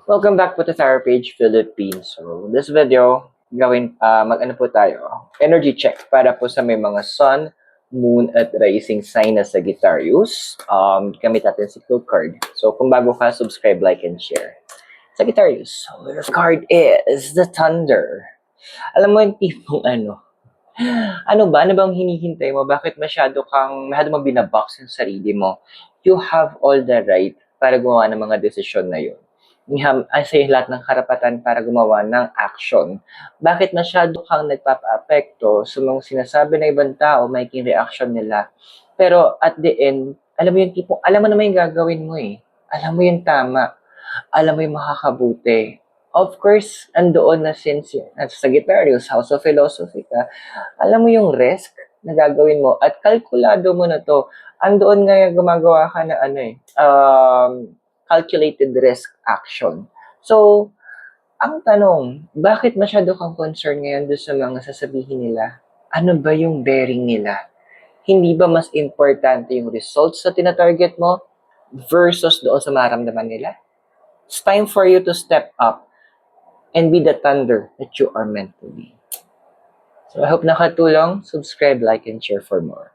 Welcome back po to Tara Page Philippines. So, this video, mag-ano po tayo, energy check para po sa may mga sun, moon, at rising sign na Sagittarius. Gamit natin si Clue card. So, kung bago ka, subscribe, like, and share. Sagittarius, so your card is the Thunder. Alam mo yung tipong ano ba? Ano bang hinihintay mo? Bakit masyado mo binabox yung sarili mo? You have all the right para gumawa ng mga desisyon na yun. Sa'yo lahat ng karapatan para gumawa ng action. Bakit masyado kang nagpapa-apekto sa mga sinasabi ng ibang tao, making reaction nila? Pero at the end, alam mo yung tipong, alam mo naman yung gagawin mo eh. Alam mo yung tama. Alam mo yung makakabuti. Of course, andoon na since nasa Sagittarius, House of Philosophy ka, alam mo yung risk na gagawin mo at kalkulado mo na to. Andoon nga gumagawa ka na calculated risk action. So, ang tanong, bakit masyado kang concerned ngayon doon sa mga sasabihin nila? Ano ba yung bearing nila? Hindi ba mas importante yung results sa tinatarget mo versus doon sa maramdaman nila? It's time for you to step up and be the thunder that you are meant to be. So I hope nakatulong. Subscribe, like, and share for more.